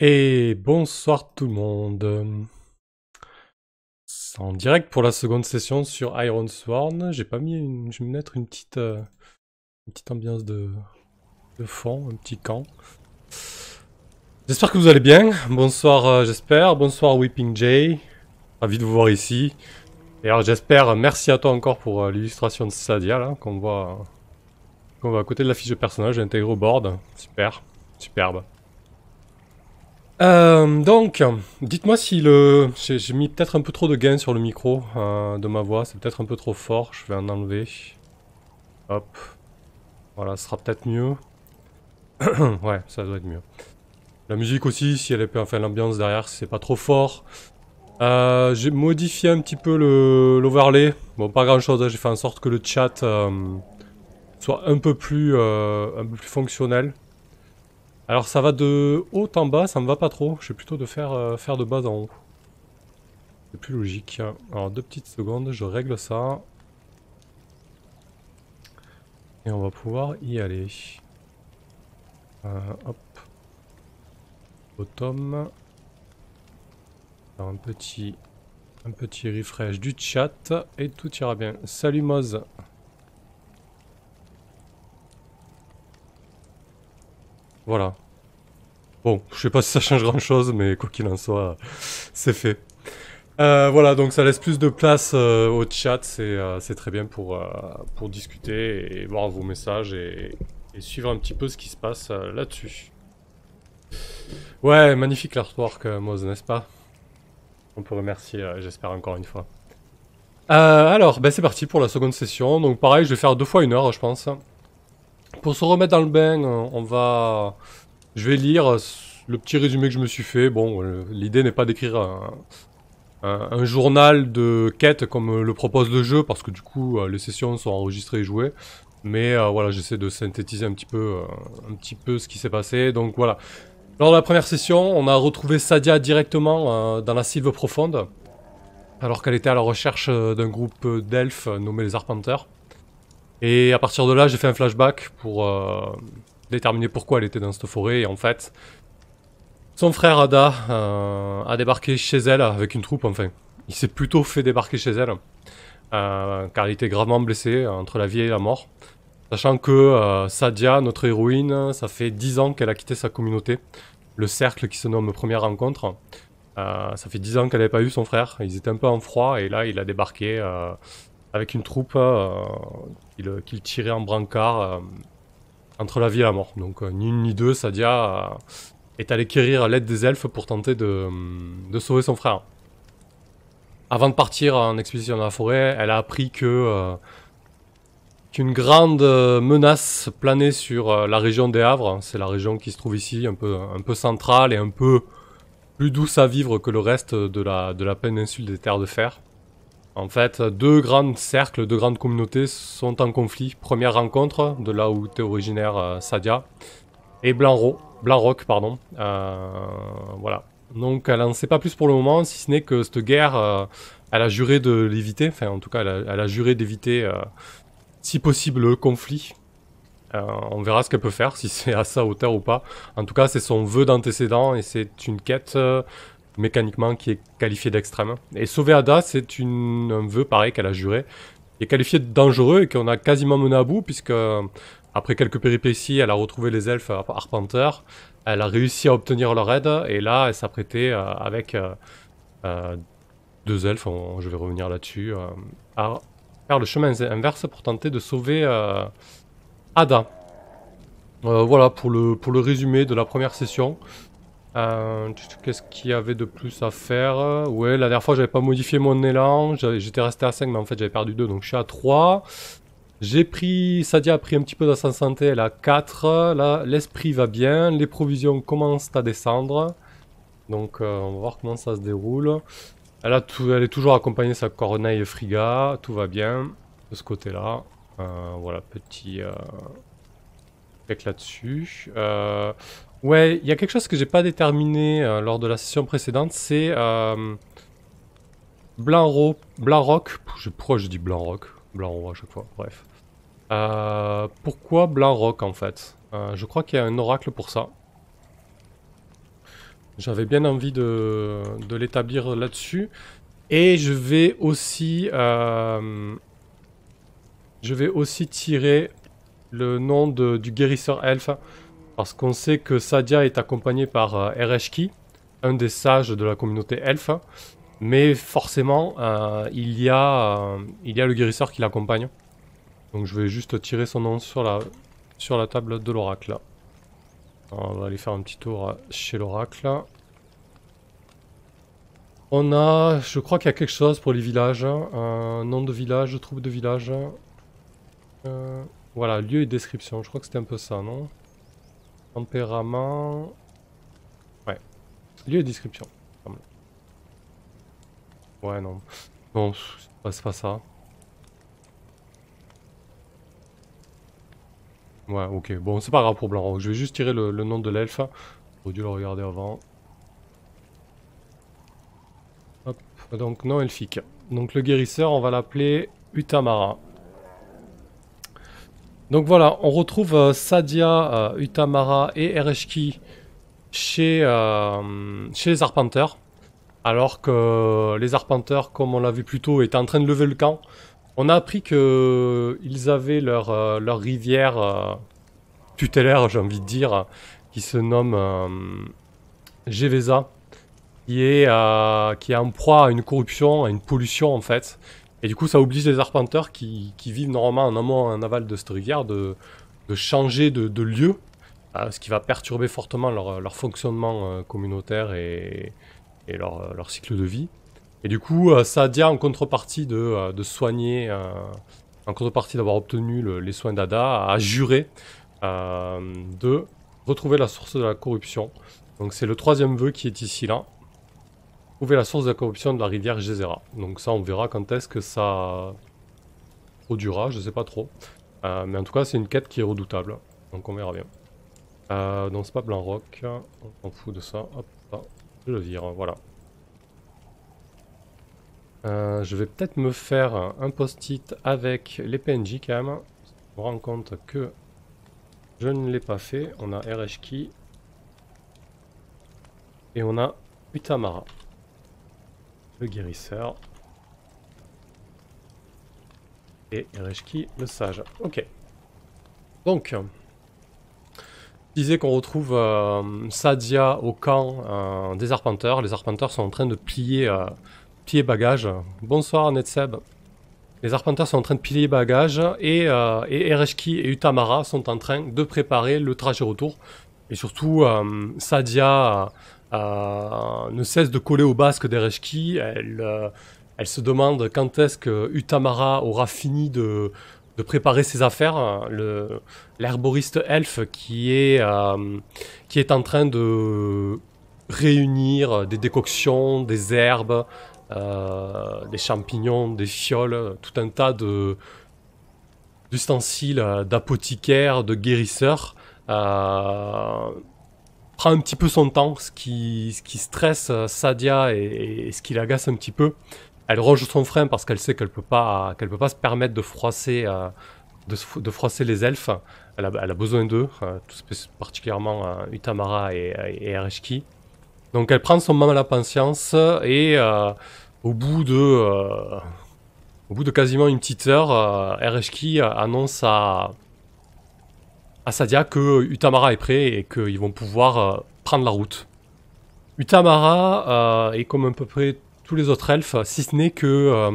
Et bonsoir tout le monde. C'est en direct pour la seconde session sur Ironsworn. J'ai pas mis une... Je vais mettre une petite ambiance de fond, un petit camp. J'espère que vous allez bien. Bonsoir, j'espère. Bonsoir Weeping Jay. Ravi de vous voir ici. Et alors j'espère, merci à toi encore pour l'illustration de Sadia là, qu'on voit à côté de la fiche de personnage intégrée au board. Super, superbe. Donc, dites-moi si j'ai mis peut-être un peu trop de gain sur le micro de ma voix, c'est peut-être un peu trop fort, je vais en enlever. Hop. Voilà, ce sera peut-être mieux. Ouais, ça doit être mieux. La musique aussi, si elle est enfin l'ambiance derrière, si c'est pas trop fort. J'ai modifié un petit peu l'overlay. Bon, pas grand-chose, hein, j'ai fait en sorte que le chat soit un peu plus fonctionnel. Alors ça va de haut en bas, ça me va pas trop. Je vais plutôt de faire de bas en haut. C'est plus logique. Alors 2 petites secondes, je règle ça. Et on va pouvoir y aller. Hop. Bottom. Alors un petit refresh du chat et tout ira bien. Salut Moz. Voilà. Bon, je sais pas si ça change grand chose, mais quoi qu'il en soit, c'est fait. Voilà, donc ça laisse plus de place au chat, c'est très bien pour discuter et voir vos messages et suivre un petit peu ce qui se passe là-dessus. Ouais, magnifique l'artwork, Moz, n'est-ce pas? On peut remercier, j'espère encore une fois. Alors, ben c'est parti pour la seconde session. Donc pareil, je vais faire 2 fois 1 heure, je pense. Pour se remettre dans le bain, je vais lire le petit résumé que je me suis fait. Bon, l'idée n'est pas d'écrire un journal de quête comme le propose le jeu, parce que du coup, les sessions sont enregistrées et jouées. Mais voilà, j'essaie de synthétiser un petit peu ce qui s'est passé. Donc voilà. Lors de la première session, on a retrouvé Sadia directement dans la Sylve profonde, alors qu'elle était à la recherche d'un groupe d'elfes nommé les Arpenteurs. Et à partir de là, j'ai fait un flashback pour déterminer pourquoi elle était dans cette forêt. Et en fait, son frère Ada a débarqué chez elle avec une troupe, enfin. Il s'est plutôt fait débarquer chez elle, car il était gravement blessé entre la vie et la mort. Sachant que Sadia, notre héroïne, ça fait 10 ans qu'elle a quitté sa communauté, le cercle qui se nomme Première Rencontre. Ça fait 10 ans qu'elle n'avait pas eu son frère, ils étaient un peu en froid, et là il a débarqué avec une troupe qu'il tirait en brancard entre la vie et la mort. Donc ni une ni deux, Sadia est allée quérir l'aide des elfes pour tenter de sauver son frère. Avant de partir en expédition dans la forêt, elle a appris qu'une grande menace planait sur la région des Havres. C'est la région qui se trouve ici, un peu centrale et un peu plus douce à vivre que le reste de la péninsule des Terres de Fer. En fait, 2 grandes communautés sont en conflit. Première rencontre, de là où était originaire Sadia, et Blanc-Roc, pardon. Voilà. Donc elle n'en sait pas plus pour le moment, si ce n'est que cette guerre, elle a juré de l'éviter. Enfin, en tout cas, elle a juré d'éviter, si possible, le conflit. On verra ce qu'elle peut faire, si c'est à sa hauteur ou pas. En tout cas, c'est son vœu d'antécédent et c'est une quête mécaniquement qui est qualifiée d'extrême. Et sauver Ada, c'est un vœu pareil qu'elle a juré, qui est qualifié de dangereux et qu'on a quasiment mené à bout, puisque après quelques péripéties, elle a retrouvé les elfes arpenteurs, elle a réussi à obtenir leur aide, et là, elle s'apprêtait avec 2 elfes, je vais revenir là-dessus, à faire le chemin inverse pour tenter de sauver Ada. Voilà pour le résumé de la première session. Qu'est-ce qu'il y avait de plus à faire? Ouais, la dernière fois j'avais pas modifié mon élan, j'étais resté à 5 mais en fait j'avais perdu 2 donc je suis à 3. Sadia a pris un petit peu dans santé, elle a 4. Là, l'esprit va bien, les provisions commencent à descendre. Donc on va voir comment ça se déroule. Elle est toujours accompagnée de sa corneille Friga, tout va bien de ce côté-là. Voilà, petit check là-dessus. Ouais, il y a quelque chose que j'ai pas déterminé lors de la session précédente, c'est Blanc-Roc. Pourquoi je dis Blanc-Roc? Blanc-Roc à chaque fois, bref. Pourquoi Blanc-Roc en fait? Je crois qu'il y a un oracle pour ça. J'avais bien envie de l'établir là-dessus. Et je vais aussi tirer le nom du guérisseur elfe. Parce qu'on sait que Sadia est accompagné par Ereshki, un des sages de la communauté elfe. Mais forcément, il y a le guérisseur qui l'accompagne. Donc je vais juste tirer son nom sur la table de l'oracle. On va aller faire un petit tour chez l'oracle. On a, je crois qu'il y a quelque chose pour les villages. Un nom de village, troupe de village. Voilà, lieu et description. Je crois que c'était un peu ça, non? Tempérament. Ouais. Lieu et description. Ouais, non. Non, c'est pas ça. Ouais, ok. Bon, c'est pas grave pour Blanc. Je vais juste tirer le nom de l'elfe. J'aurais dû le regarder avant. Hop. Donc, non elfique. Donc, le guérisseur, on va l'appeler Utamara. Donc voilà, on retrouve Sadia, Utamara et Ereshki chez les arpenteurs. Alors que les arpenteurs, comme on l'a vu plus tôt, étaient en train de lever le camp. On a appris qu'ils avaient leur rivière tutélaire, j'ai envie de dire, qui se nomme Geveza, qui est en proie à une corruption, à une pollution en fait. Et du coup, ça oblige les arpenteurs qui vivent normalement en amont et en aval de cette rivière de changer de lieu, ce qui va perturber fortement leur fonctionnement communautaire et leur cycle de vie. Et du coup, Sadia, en contrepartie de soigner, en contrepartie d'avoir obtenu les soins d'Ada, a juré de retrouver la source de la corruption. Donc c'est le troisième vœu qui est ici là. Trouver la source de la corruption de la rivière Gezera. Donc ça, on verra quand est-ce que ça produira, je sais pas trop. Mais en tout cas, c'est une quête qui est redoutable. Donc on verra bien. Donc c'est pas Blanc-Roc, on s'en fout de ça. Hop, là, je le vire, voilà. Je vais peut-être me faire un post-it avec les PNJ quand même. On me rend compte que je ne l'ai pas fait. On a Ereshki. Et on a Utamara. Le guérisseur. Et Ereshki, le sage. Ok. Donc, je disais qu'on retrouve Sadia au camp des arpenteurs. Les arpenteurs sont en train de plier bagages. Bonsoir Netseb. Les arpenteurs sont en train de plier bagages et Ereshki et Utamara sont en train de préparer le trajet retour. Et surtout, Sadia ne cesse de coller au basque d'Ereshki. Elle se demande quand est-ce que Utamara aura fini de préparer ses affaires. L'herboriste elfe qui est en train de réunir des décoctions, des herbes, des champignons, des fioles, tout un tas d'ustensiles d'apothicaire, de guérisseur. Prend un petit peu son temps, ce qui stresse Sadia et ce qui l'agace un petit peu. Elle ronge son frein parce qu'elle sait qu'elle peut pas se permettre de froisser, froisser les elfes. Elle a besoin d'eux, particulièrement Utamara et Ereshki. Donc elle prend son mal à la patience et au bout de quasiment une petite heure, Ereshki annonce à Sadia que Utamara est prêt et qu'ils vont pouvoir prendre la route. Utamara est comme à peu près tous les autres elfes, si ce n'est que...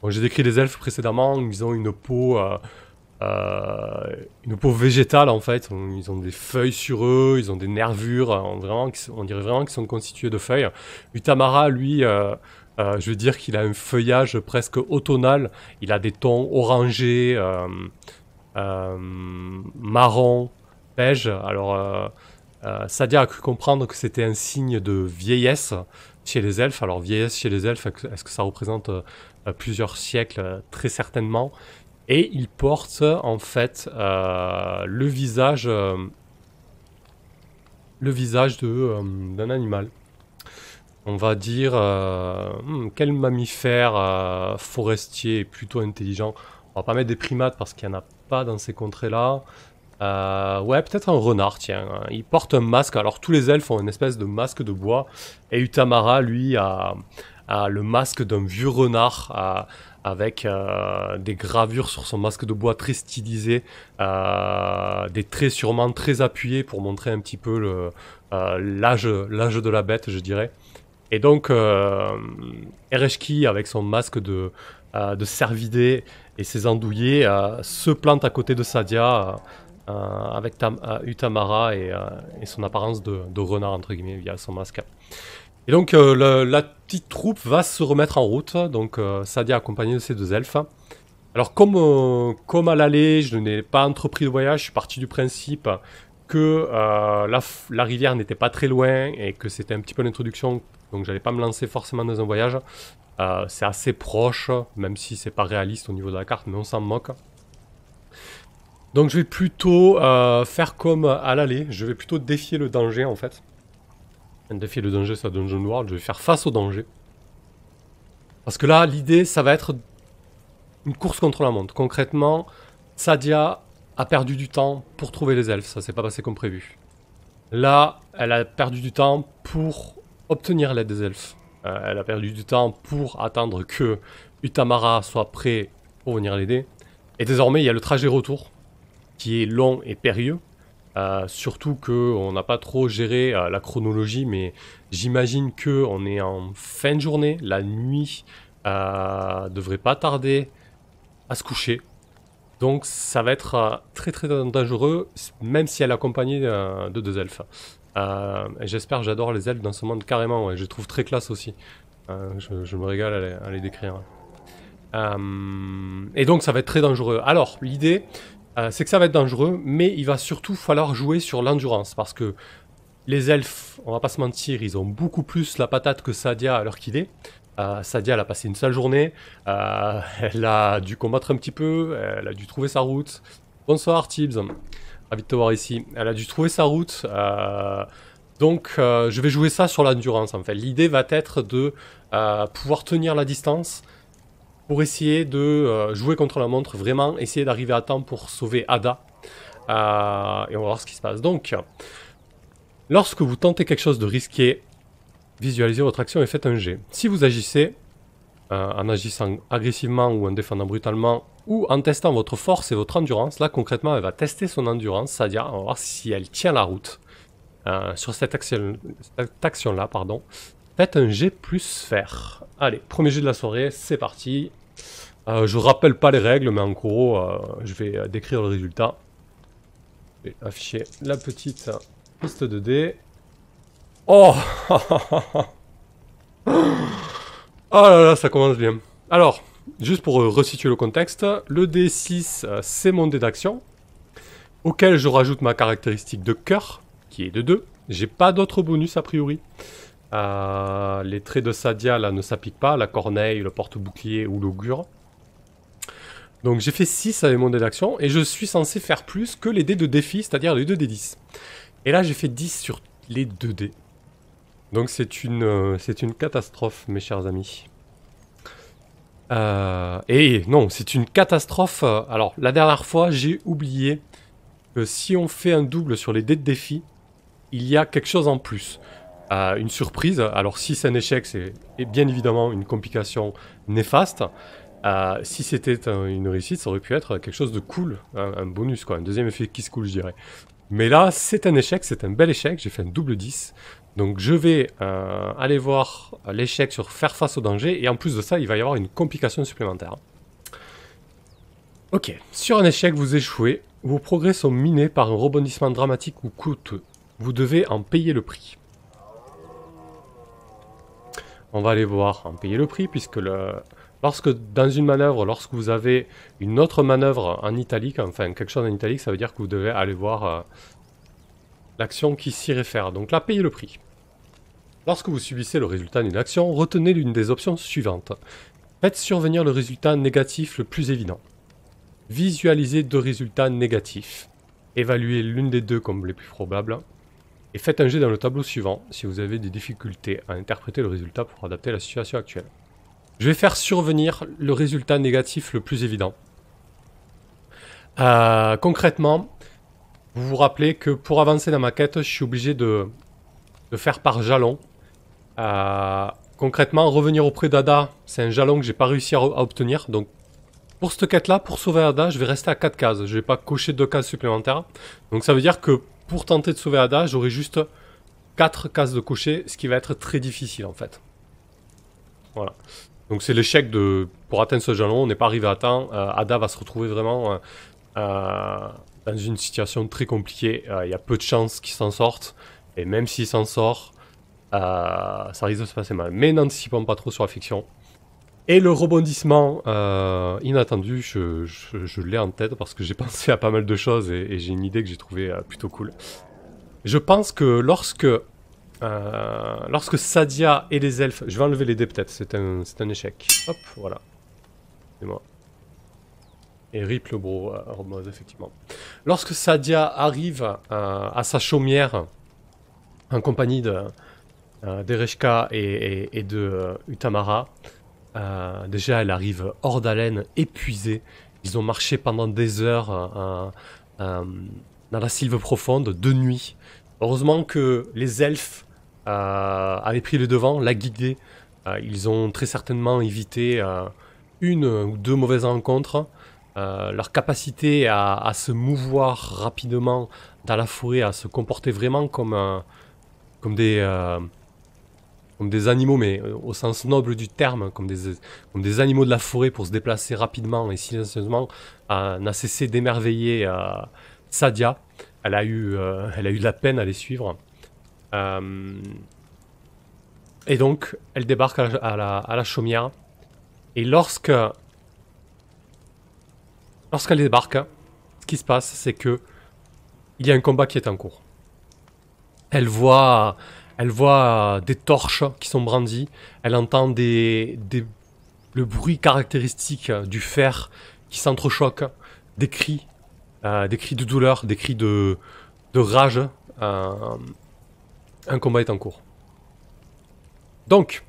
bon, j'ai décrit les elfes précédemment, ils ont une peau végétale en fait. Ils ont des feuilles sur eux, ils ont des nervures, on dirait vraiment qu'ils sont constitués de feuilles. Utamara, lui, je veux dire qu'il a un feuillage presque automnal, il a des tons orangés, marron, beige. Alors Sadia a cru comprendre que c'était un signe de vieillesse chez les elfes. Alors vieillesse chez les elfes, est-ce que ça représente plusieurs siècles? Très certainement. Et il porte en fait le visage d'un animal. On va dire quel mammifère forestier est plutôt intelligent. On va pas mettre des primates parce qu'il n'y en a pas dans ces contrées-là. Ouais, peut-être un renard, tiens. Il porte un masque. Alors, tous les elfes ont une espèce de masque de bois. Et Utamara, lui, a le masque d'un vieux renard avec des gravures sur son masque de bois très stylisé. Des traits sûrement très appuyés pour montrer un petit peu l'âge de la bête, je dirais. Et donc, Ereshki, avec son masque de cervidé et ses andouillés, se plante à côté de Sadia avec Utamara et son apparence de renard, entre guillemets, via son masque. Et donc, la petite troupe va se remettre en route. Donc, Sadia accompagnée de ses deux elfes. Alors, comme à l'aller, je n'ai pas entrepris de voyage, je suis parti du principe que la rivière n'était pas très loin et que c'était un petit peu l'introduction, donc j'allais pas me lancer forcément dans un voyage. C'est assez proche, même si c'est pas réaliste au niveau de la carte, mais on s'en moque. Donc je vais plutôt faire comme à l'aller, je vais plutôt défier le danger en fait. Défier le danger, c'est Dungeon World, je vais faire face au danger. Parce que là, l'idée, ça va être une course contre la montre. Concrètement, Sadia a perdu du temps pour trouver les elfes, ça s'est pas passé comme prévu. Là, elle a perdu du temps pour obtenir l'aide des elfes. Elle a perdu du temps pour attendre que Utamara soit prêt pour venir l'aider. Et désormais, il y a le trajet retour, qui est long et périlleux. Surtout qu'on n'a pas trop géré la chronologie, mais j'imagine qu'on est en fin de journée. La nuit devrait pas tarder à se coucher. Donc ça va être très très dangereux, même si elle est accompagnée de deux elfes. J'espère, j'adore les elfes dans ce monde carrément, ouais, je les trouve très classe aussi. Je me régale à les décrire. Et donc ça va être très dangereux. Alors l'idée, c'est que ça va être dangereux, mais il va surtout falloir jouer sur l'endurance, parce que les elfes, on va pas se mentir, ils ont beaucoup plus la patate que Sadia à l'heure qu'il est. Sadia, elle a passé une sale journée, elle a dû combattre un petit peu, elle a dû trouver sa route. Bonsoir Tibbs, ravi de te voir ici. Elle a dû trouver sa route, donc je vais jouer ça sur l'endurance en fait. L'idée va être de pouvoir tenir la distance pour essayer de jouer contre la montre, vraiment essayer d'arriver à temps pour sauver Ada. Et on va voir ce qui se passe. Donc, lorsque vous tentez quelque chose de risqué, visualisez votre action et faites un jet. Si vous agissez en agissant agressivement ou en défendant brutalement ou en testant votre force et votre endurance, là concrètement elle va tester son endurance, c'est-à-dire on va voir si elle tient la route sur cette action-là. Pardon. Faites un jet plus faire. Allez, premier jet de la soirée, c'est parti. Je rappelle pas les règles, mais en gros je vais décrire le résultat. Je vais afficher la petite piste de dés. Oh oh là là, ça commence bien. Alors, juste pour resituer le contexte, le D6, c'est mon dé d'action, auquel je rajoute ma caractéristique de cœur, qui est de 2. J'ai pas d'autres bonus a priori. Les traits de Sadia là ne s'appliquent pas, la corneille, le porte-bouclier ou l'augure. Donc j'ai fait 6 avec mon dé d'action, et je suis censé faire plus que les dés de défi, c'est-à-dire les 2 dés 10. Et là j'ai fait 10 sur les 2 dés. Donc c'est une catastrophe, mes chers amis. Et non, c'est une catastrophe. Alors, la dernière fois, j'ai oublié que si on fait un double sur les dés de défi, il y a quelque chose en plus. Une surprise. Alors, si c'est un échec, c'est bien évidemment une complication néfaste. Si c'était une réussite, ça aurait pu être quelque chose de cool. Un bonus, quoi. Un deuxième effet qui se cool, je dirais. Mais là, c'est un échec, c'est un bel échec. J'ai fait un double 10. Donc je vais aller voir l'échec sur faire face au danger. Et en plus de ça, il va y avoir une complication supplémentaire. Ok, sur un échec, vous échouez. Vos progrès sont minés par un rebondissement dramatique ou coûteux. Vous devez en payer le prix. On va aller voir en payer le prix, puisque lorsque dans une manœuvre, lorsque vous avez une autre manœuvre en italique, enfin quelque chose en italique, ça veut dire que vous devez aller voir l'action qui s'y réfère. Donc là, payez le prix. Lorsque vous subissez le résultat d'une action, retenez l'une des options suivantes. Faites survenir le résultat négatif le plus évident. Visualisez 2 résultats négatifs. Évaluez l'une des 2 comme les plus probables. Et faites un jet dans le tableau suivant si vous avez des difficultés à interpréter le résultat pour adapter la situation actuelle. Je vais faire survenir le résultat négatif le plus évident. Concrètement, vous vous rappelez que pour avancer dans ma quête, je suis obligé de faire par jalon. Concrètement, revenir auprès d'Ada, c'est un jalon que j'ai pas réussi à obtenir. Donc, pour cette quête-là, pour sauver Ada, je vais rester à 4 cases. Je vais pas cocher 2 cases supplémentaires. Donc, ça veut dire que pour tenter de sauver Ada, j'aurai juste 4 cases de cocher, ce qui va être très difficile en fait. Voilà. Donc, c'est l'échec de... Pour atteindre ce jalon, on n'est pas arrivé à temps. Ada va se retrouver vraiment dans une situation très compliquée. Il y a peu de chances qu'il s'en sorte. Et même s'il s'en sort, ça risque de se passer mal. Mais n'anticipons pas trop sur la fiction. Et le rebondissement inattendu, je l'ai en tête parce que j'ai pensé à pas mal de choses et j'ai une idée que j'ai trouvée plutôt cool. Je pense que lorsque Sadia et les elfes... Je vais enlever les dés peut-être, c'est un échec. Hop, voilà. C'est moi. Et rip le bro, Robmoz, effectivement. Lorsque Sadia arrive à sa chaumière, en compagnie d'Ereshka et de Utamara, déjà elle arrive hors d'haleine, épuisée. Ils ont marché pendant des heures dans la sylve profonde, de nuit. Heureusement que les elfes avaient pris le devant, la guidée. Ils ont très certainement évité une ou deux mauvaises rencontres. Leur capacité à se mouvoir rapidement dans la forêt, à se comporter vraiment comme des animaux, mais au sens noble du terme, comme des animaux de la forêt pour se déplacer rapidement et silencieusement, n'a cessé d'émerveiller Sadia. Elle a eu de la peine à les suivre. Et donc, elle débarque à la chaumière. Et lorsqu'elle débarque, ce qui se passe, c'est que il y a un combat qui est en cours. Elle voit des torches qui sont brandies. Elle entend le bruit caractéristique du fer qui s'entrechoque, des cris de douleur, des cris de rage. Un combat est en cours. Donc,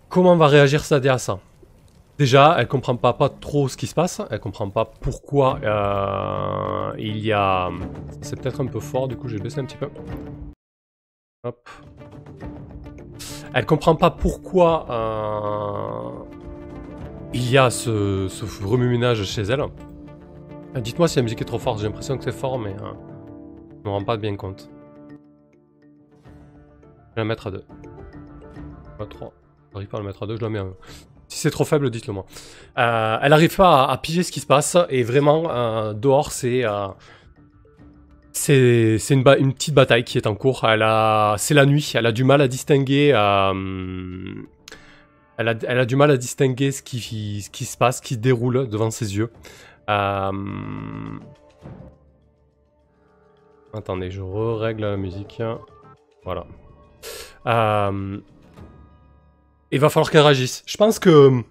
comment va réagir Sadia à ça? Déjà, elle comprend pas trop ce qui se passe. Elle comprend pas pourquoi il y a... C'est peut-être un peu fort, du coup je vais baisser un petit peu. Hop. Elle comprend pas pourquoi il y a ce remue-ménage chez elle. Dites-moi si la musique est trop forte, j'ai l'impression que c'est fort, mais je me rends pas bien compte. Je vais la mettre à 2. Pas 3. J'arrive pas à la mettre à 2, je la mets à 1. Si c'est trop faible, dites-le moi. Elle n'arrive pas à piger ce qui se passe, et vraiment, dehors, c'est une petite bataille qui est en cours. C'est la nuit, elle a du mal à distinguer... Elle a du mal à distinguer ce qui se passe, qui se déroule devant ses yeux. Attendez, je règle la musique. Voilà. Il va falloir qu'elle réagisse. Je pense que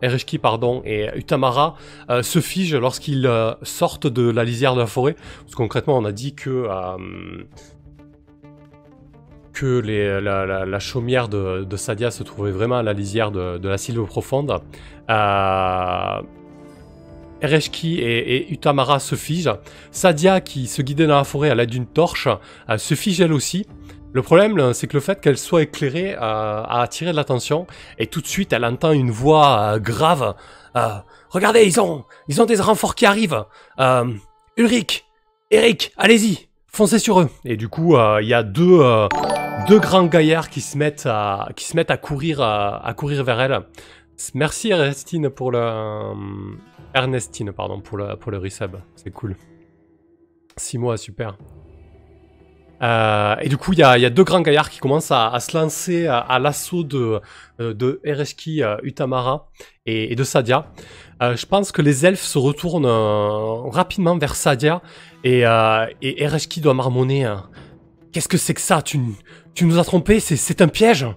Ereshki et Utamara se figent lorsqu'ils sortent de la lisière de la forêt. Parce que concrètement, on a dit que la chaumière de Sadia se trouvait vraiment à la lisière de la sylve profonde. Ereshki et Utamara se figent. Sadia, qui se guidait dans la forêt à l'aide d'une torche, se fige elle aussi. Le problème, c'est que le fait qu'elle soit éclairée a attiré de l'attention, et tout de suite, elle entend une voix grave. Regardez, ils ont des renforts qui arrivent. Ulrich, Eric, allez-y, foncez sur eux. Et du coup, il y a deux grands gaillards qui se mettent à courir vers elle. Merci Ernestine pour le resub, c'est cool. 6 mois, super. Et du coup, il y a deux grands gaillards qui commencent à se lancer à l'assaut de Ereshki, Utamara et de Sadia. Je pense que les elfes se retournent rapidement vers Sadia et Ereshki doit marmonner. Qu'est-ce que c'est que ça? Tu nous as trompés? C'est un piège?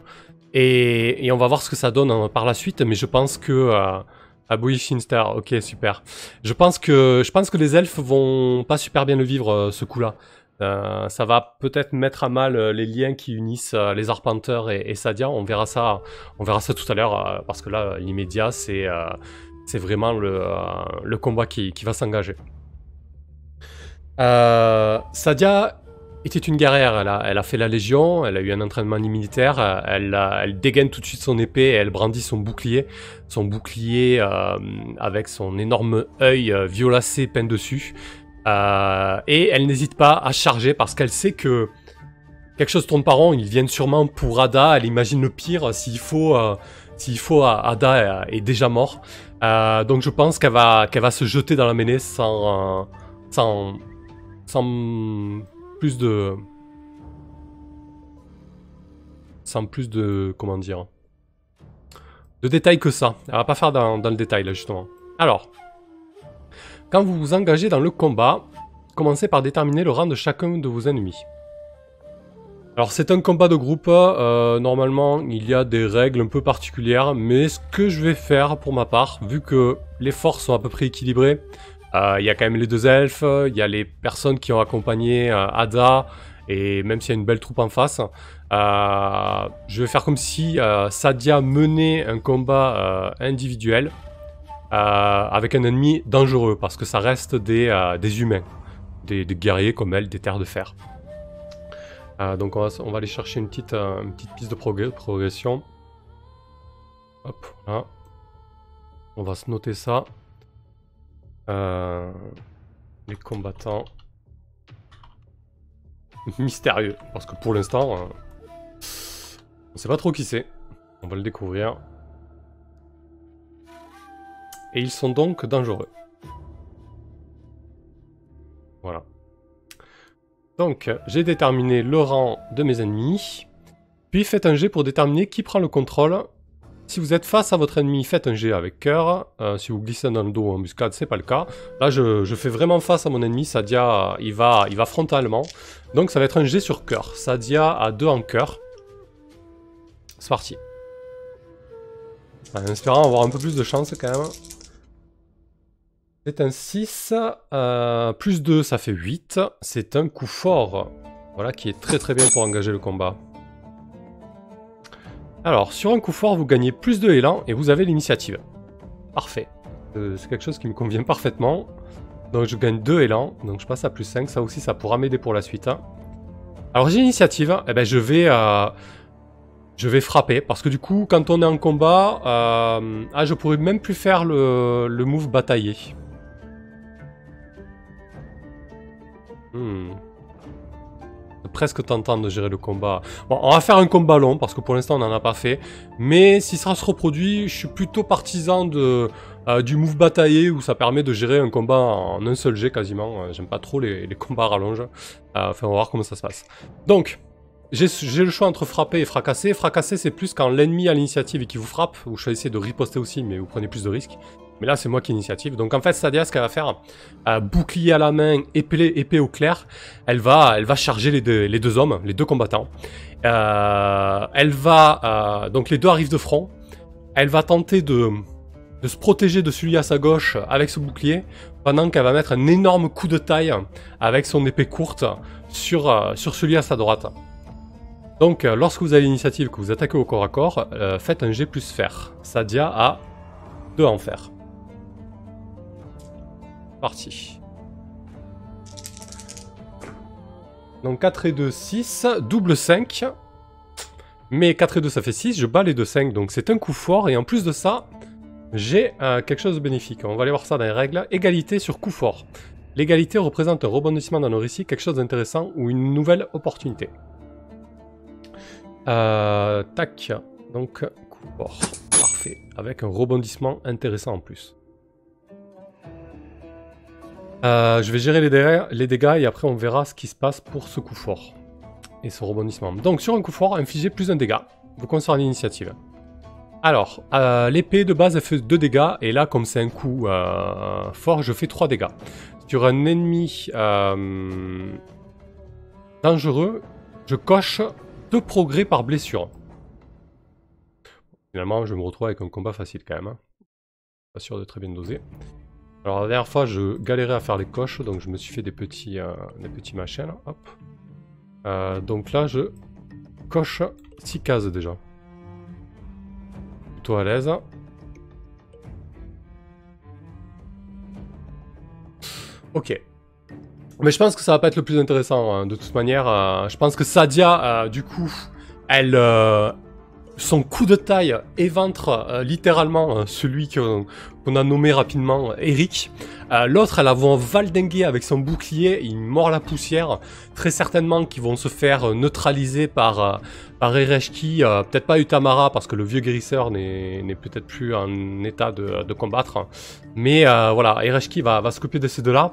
Et on va voir ce que ça donne par la suite, mais je pense que... Abouy Shinster, ok, super. Je pense que les elfes vont pas super bien le vivre, ce coup-là. Ça va peut-être mettre à mal les liens qui unissent les arpenteurs et Sadia. On verra ça tout à l'heure, parce que là, l'immédiat, c'est C'est vraiment le combat qui va s'engager. Sadia était une guerrière, elle a fait la Légion, elle a eu un entraînement militaire, elle dégaine tout de suite son épée et elle brandit son bouclier avec son énorme œil violacé peint dessus. Et elle n'hésite pas à charger parce qu'elle sait que quelque chose tourne par rond, ils viennent sûrement pour Ada, elle imagine le pire, s'il faut Ada est déjà mort. Donc je pense qu'elle va se jeter dans la mêlée sans plus de... Sans plus de... Comment dire, de détails que ça. Elle va pas faire dans le détail, là, justement. Alors, quand vous vous engagez dans le combat, commencez par déterminer le rang de chacun de vos ennemis. Alors, c'est un combat de groupe. Normalement, il y a des règles un peu particulières. Mais ce que je vais faire, pour ma part, vu que les forces sont à peu près équilibrées, il y a quand même les deux elfes, il y a les personnes qui ont accompagné Ada, et même s'il y a une belle troupe en face, je vais faire comme si Sadia menait un combat individuel avec un ennemi dangereux, parce que ça reste des humains, des guerriers comme elle, des terres de fer. Donc on va aller chercher une petite piste de progression. Hop, voilà. On va se noter ça. Les combattants mystérieux, parce que pour l'instant, on sait pas trop qui c'est. On va le découvrir. Et ils sont donc dangereux. Voilà. Donc, j'ai déterminé le rang de mes ennemis. Puis faites un jet pour déterminer qui prend le contrôle. Si vous êtes face à votre ennemi, faites un jet avec cœur. Si vous glissez dans le dos ou en embuscade, c'est pas le cas. Là, je fais vraiment face à mon ennemi. Sadia, il va frontalement. Donc, ça va être un jet sur cœur. Sadia a 2 en cœur. C'est parti. En espérant avoir un peu plus de chance quand même. C'est un 6. Plus 2, ça fait 8. C'est un coup fort. Voilà, qui est très très bien pour engager le combat. Alors, sur un coup fort, vous gagnez plus de élan et vous avez l'initiative. Parfait. C'est quelque chose qui me convient parfaitement. Donc je gagne 2 élans, donc je passe à plus 5. Ça aussi, ça pourra m'aider pour la suite. Alors j'ai l'initiative, eh ben, je vais frapper, parce que du coup, quand on est en combat, je pourrais même plus faire le move bataillé. Presque tentant de gérer le combat. Bon, on va faire un combat long, parce que pour l'instant, on n'en a pas fait. Mais si ça se reproduit, je suis plutôt partisan du move bataillé, où ça permet de gérer un combat en un seul jet, quasiment. J'aime pas trop les combats à rallonge. Enfin, on va voir comment ça se passe. Donc, j'ai le choix entre frapper et fracasser. Fracasser, c'est plus quand l'ennemi a l'initiative et qui vous frappe. Vous choisissez de riposter aussi, mais vous prenez plus de risques. Mais là, c'est moi qui ai l'initiative. Donc en fait, Sadia, ce qu'elle va faire, bouclier à la main, épée au clair, elle va charger les deux hommes, les deux combattants. Donc les deux arrivent de front. Elle va tenter de se protéger de celui à sa gauche avec ce bouclier, pendant qu'elle va mettre un énorme coup de taille avec son épée courte sur celui à sa droite. Donc lorsque vous avez l'initiative, que vous attaquez au corps à corps, faites un G plus fer. Sadia a 2 en fer. Parti. Donc 4 et 2, 6. Double 5. Mais 4 et 2, ça fait 6. Je bats les 2, 5. Donc c'est un coup fort. Et en plus de ça, j'ai quelque chose de bénéfique. On va aller voir ça dans les règles. Égalité sur coup fort. L'égalité représente un rebondissement dans nos récits, quelque chose d'intéressant ou une nouvelle opportunité. Tac. Donc coup fort. Parfait. Avec un rebondissement intéressant en plus. Je vais gérer les dégâts et après on verra ce qui se passe pour ce coup fort et ce rebondissement. Donc sur un coup fort, infligez plus un dégât. Vous conservez l'initiative. Alors, l'épée de base elle fait 2 dégâts et là comme c'est un coup fort, je fais 3 dégâts. Sur un ennemi dangereux, je coche 2 progrès par blessure. Finalement, je me retrouve avec un combat facile quand même. Hein. Pas sûr de très bien doser. Alors la dernière fois je galérais à faire les coches, donc je me suis fait des petits machins là, hop. Donc là je coche 6 cases déjà. Plutôt à l'aise. Ok. Mais je pense que ça va pas être le plus intéressant, hein, de toute manière. Je pense que Sadia, du coup, elle... son coup de taille éventre littéralement celui qu'on a nommé rapidement Eric. L'autre, elle a valdingué avec son bouclier, il mord la poussière. Très certainement qu'ils vont se faire neutraliser par Ereshki. Peut-être pas Utamara, parce que le vieux guérisseur n'est peut-être plus en état de combattre. Mais voilà, Ereshki va s'occuper de ces deux-là.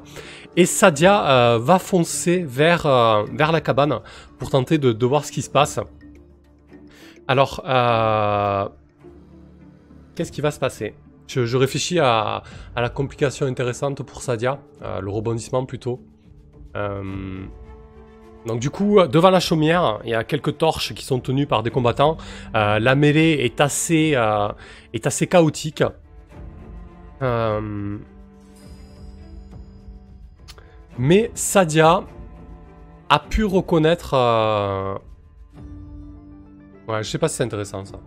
Et Sadia va foncer vers la cabane pour tenter de voir ce qui se passe. Alors, qu'est-ce qui va se passer? Je réfléchis à la complication intéressante pour Sadia, le rebondissement plutôt. Donc du coup, devant la chaumière, il y a quelques torches qui sont tenues par des combattants. La mêlée est assez chaotique. Mais Sadia a pu reconnaître... Ouais, je sais pas si c'est intéressant ça.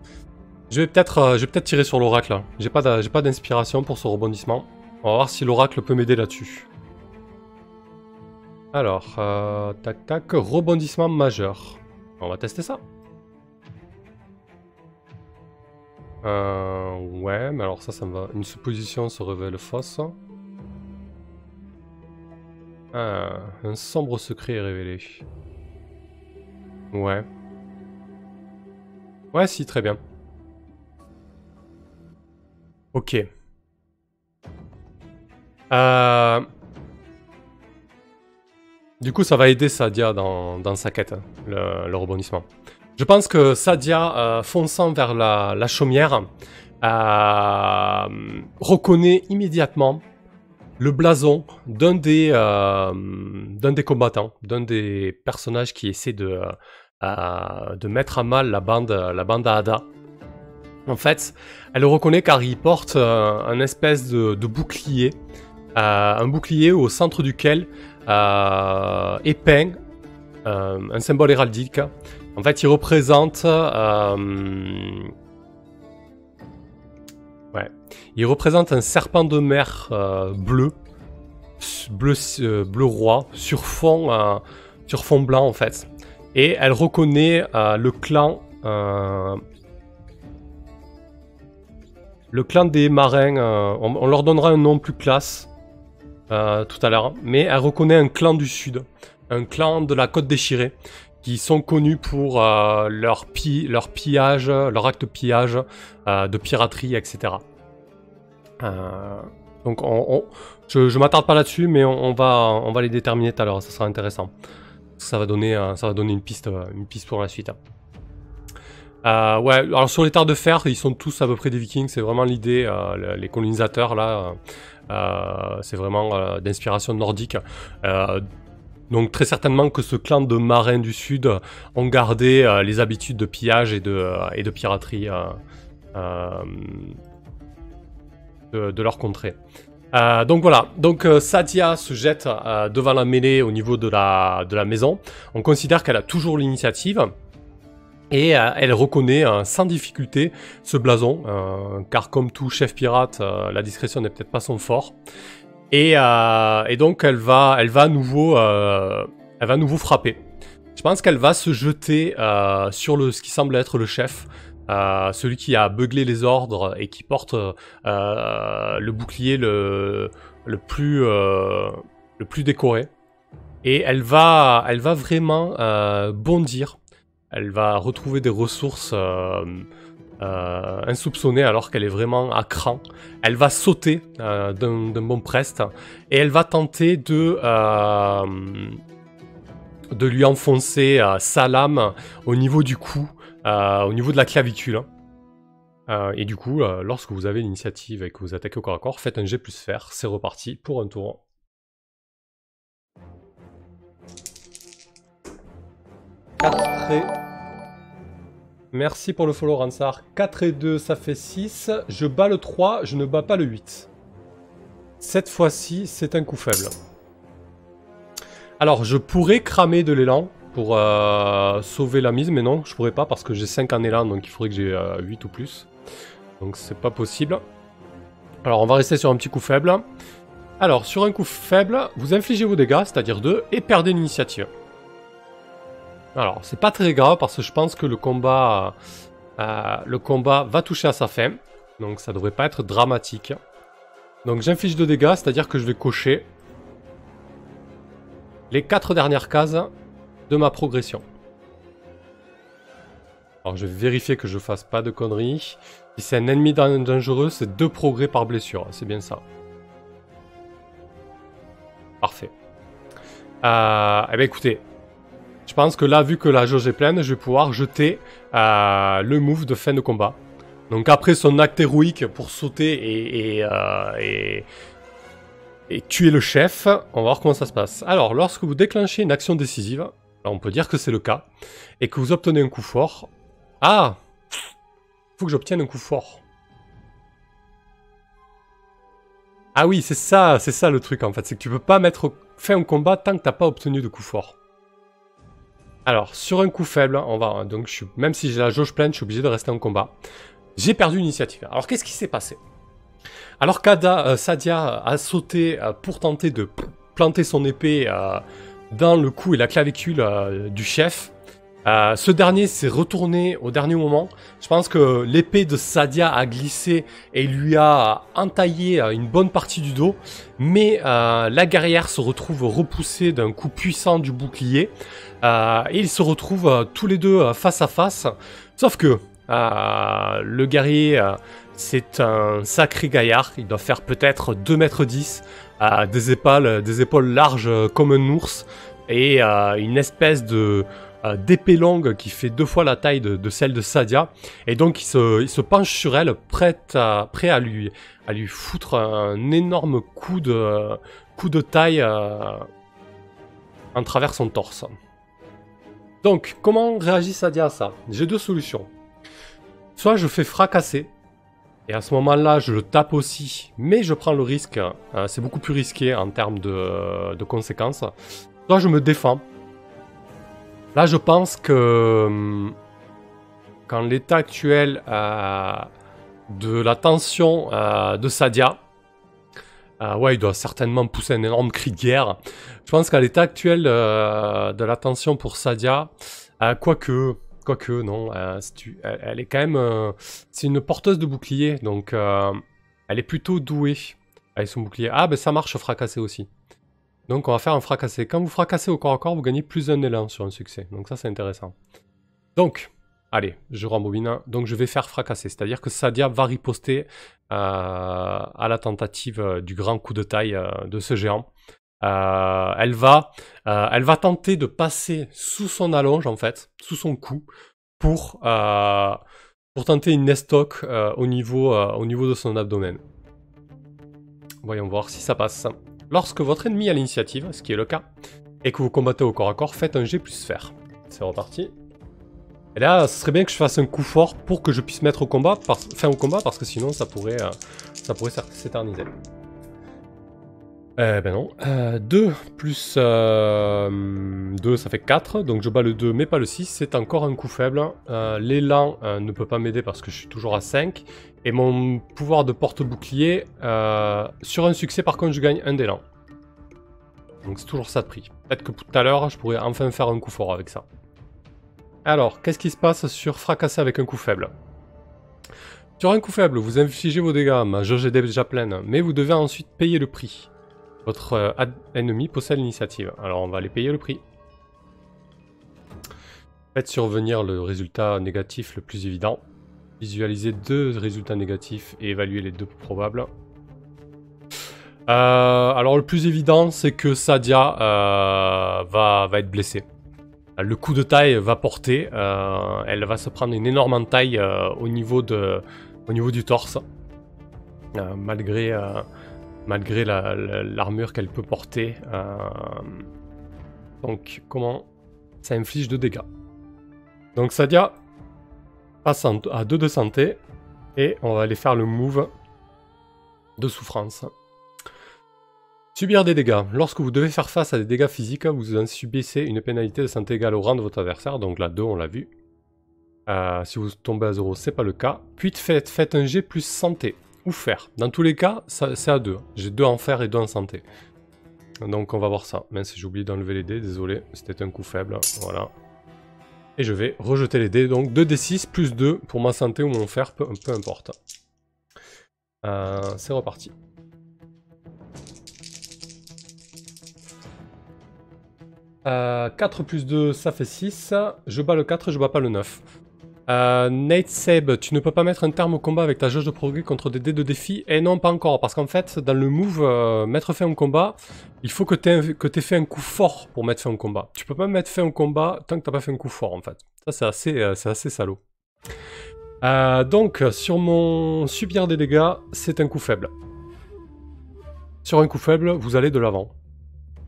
Je vais peut-être tirer sur l'oracle. J'ai pas d'inspiration pour ce rebondissement. On va voir si l'oracle peut m'aider là-dessus. Alors, tac tac, rebondissement majeur. On va tester ça. Ouais, mais alors ça me va. Une supposition se révèle fausse. Un sombre secret est révélé. Ouais. Ouais, si, très bien. Ok. Du coup, ça va aider Sadia dans sa quête, hein, le rebondissement. Je pense que Sadia, fonçant vers la chaumière, reconnaît immédiatement le blason d'un des combattants, d'un des personnages qui essaie de mettre à mal la bande à Ada. En fait, elle le reconnaît car il porte un espèce de bouclier, un bouclier au centre duquel est peint un symbole héraldique. En fait, il représente un serpent de mer bleu roi sur fond blanc en fait. Et elle reconnaît le clan des marins. On leur donnera un nom plus classe tout à l'heure, mais elle reconnaît un clan du sud, un clan de la côte déchirée, qui sont connus pour leur pillage, leur acte de pillage, de piraterie, etc. Donc je m'attarde pas là-dessus, mais on va les déterminer tout à l'heure, ça sera intéressant. Ça va donner une piste pour la suite. Ouais, alors sur les terres de fer, ils sont tous à peu près des vikings, c'est vraiment l'idée, les colonisateurs là, c'est vraiment d'inspiration nordique. Donc très certainement que ce clan de marins du sud ont gardé les habitudes de pillage et de piraterie de leur contrée. Donc voilà, Sadia se jette devant la mêlée au niveau de la maison. On considère qu'elle a toujours l'initiative. Et elle reconnaît sans difficulté ce blason, car comme tout chef pirate, la discrétion n'est peut-être pas son fort. Et donc elle va à nouveau frapper. Je pense qu'elle va se jeter sur ce qui semble être le chef, celui qui a beuglé les ordres et qui porte le bouclier le plus décoré. Et elle va vraiment bondir. Elle va retrouver des ressources insoupçonnées alors qu'elle est vraiment à cran. Elle va sauter d'un bon prest et elle va tenter de lui enfoncer sa lame au niveau du cou, au niveau de la clavicule. Et du coup, lorsque vous avez l'initiative et que vous attaquez au corps à corps, faites un G plus fer, c'est reparti pour un tour. Merci pour le follow Ransar. 4 et 2, ça fait 6. Je bats le 3, je ne bats pas le 8. Cette fois-ci, c'est un coup faible. Alors, je pourrais cramer de l'élan pour sauver la mise, mais non, je pourrais pas parce que j'ai 5 en élan, donc il faudrait que j'ai 8 ou plus. Donc c'est pas possible. Alors, on va rester sur un petit coup faible. Alors, sur un coup faible, vous infligez vos dégâts, c'est-à-dire 2, et perdez l'initiative. Alors, c'est pas très grave parce que je pense que le combat va toucher à sa fin. Donc, ça devrait pas être dramatique. Donc, j'inflige 2 dégâts, c'est-à-dire que je vais cocher les 4 dernières cases de ma progression. Alors, je vais vérifier que je fasse pas de conneries. Si c'est un ennemi dangereux, c'est 2 progrès par blessure. C'est bien ça. Parfait. Eh bien, écoutez. Je pense que là, vu que la jauge est pleine, je vais pouvoir jeter le move de fin de combat. Donc après son acte héroïque pour sauter et tuer le chef, on va voir comment ça se passe. Alors, lorsque vous déclenchez une action décisive, là on peut dire que c'est le cas, et que vous obtenez un coup fort... Ah! Faut que j'obtienne un coup fort. Ah oui, c'est ça le truc en fait, c'est que tu peux pas mettre fin au combat tant que t'as pas obtenu de coup fort. Alors, sur un coup faible, on va donc même si j'ai la jauge pleine, je suis obligé de rester en combat. J'ai perdu l'initiative. Alors, qu'est-ce qui s'est passé? Alors Sadia a sauté pour tenter de planter son épée dans le cou et la clavicule du chef. Ce dernier s'est retourné au dernier moment. Je pense que l'épée de Sadia a glissé et lui a entaillé une bonne partie du dos. Mais la guerrière se retrouve repoussée d'un coup puissant du bouclier. Et ils se retrouvent tous les deux face à face. Sauf que le guerrier, c'est un sacré gaillard. Il doit faire peut-être 2,10 m, des épaules larges comme un ours. Et une espèce d'épée longue qui fait 2 fois la taille de celle de Sadia. Et donc il se penche sur elle, prêt à lui foutre un énorme coup de taille en travers son torse. Donc, comment réagit Sadia à ça? J'ai 2 solutions. Soit je fais fracasser, et à ce moment-là, je le tape aussi, mais je prends le risque, c'est beaucoup plus risqué en termes de conséquences. Soit je me défends. Là, je pense que qu'en l'état actuel de la tension de Sadia, ouais, il doit certainement pousser un énorme cri de guerre. Je pense qu'à l'état actuel de la tension pour Sadia, quoique non, elle est quand même... c'est une porteuse de bouclier, donc elle est plutôt douée avec son bouclier. Ah, ben ça marche fracasser aussi. Donc on va faire un fracassé. Quand vous fracassez au corps à corps, vous gagnez plus d'un élan sur un succès. Donc ça, c'est intéressant. Donc, allez, je rembobine. Donc je vais faire fracasser. C'est-à-dire que Sadia va riposter à la tentative du grand coup de taille de ce géant. Elle va tenter de passer sous son allonge, en fait, sous son cou, pour tenter une estoc au niveau de son abdomen. Voyons voir si ça passe. Lorsque votre ennemi a l'initiative, ce qui est le cas, et que vous combattez au corps à corps, faites un G plus sphère. C'est reparti. Et là, ce serait bien que je fasse un coup fort pour que je puisse mettre fin au combat, parce que sinon ça pourrait s'éterniser. Ben non. 2 plus 2, ça fait 4. Donc je bats le 2, mais pas le 6. C'est encore un coup faible. L'élan ne peut pas m'aider parce que je suis toujours à 5. Et mon pouvoir de porte-bouclier, sur un succès, par contre, je gagne un d'élan. Donc c'est toujours ça de prix. Peut-être que tout à l'heure, je pourrais enfin faire un coup fort avec ça. Alors, qu'est-ce qui se passe sur fracasser avec un coup faible? Sur un coup faible, vous infligez vos dégâts. Ma jauge est déjà pleine, mais vous devez ensuite payer le prix. Votre ennemi possède l'initiative. Alors on va aller payer le prix. Faites survenir le résultat négatif le plus évident. Visualisez 2 résultats négatifs et évaluez les 2 probables. Alors le plus évident, c'est que Sadia va être blessée. Le coup de taille va porter. Elle va se prendre une énorme entaille au niveau du torse. Malgré l'armure qu'elle peut porter. Donc, comment ça inflige de dégâts. Donc, Sadia passe à 2 de santé. Et on va aller faire le move de souffrance. Subir des dégâts. Lorsque vous devez faire face à des dégâts physiques, vous en subissez une pénalité de santé égale au rang de votre adversaire. Donc là, 2, on l'a vu. Si vous tombez à 0, c'est pas le cas. Puis faites un G plus santé. ou fer. Dans tous les cas, c'est à 2. J'ai 2 en fer et 2 en santé. Donc on va voir ça. Mince, j'ai oublié d'enlever les dés, désolé. C'était un coup faible. Voilà. Et je vais rejeter les dés. Donc 2d6 plus 2 pour ma santé ou mon fer, peu importe. C'est reparti. Euh, 4 plus 2, ça fait 6. Je bats le 4, je bats pas le 9. Nate Seb, tu ne peux pas mettre un terme au combat avec ta jauge de progrès contre des dés de défi. Et non, pas encore, parce qu'en fait, dans le move mettre fin au combat, il faut que tu aies fait un coup fort pour mettre fin au combat. Tu peux pas mettre fin au combat tant que t'as pas fait un coup fort, en fait. Ça, c'est assez salaud. Donc, sur mon subir des dégâts, c'est un coup faible. Sur un coup faible, vous allez de l'avant.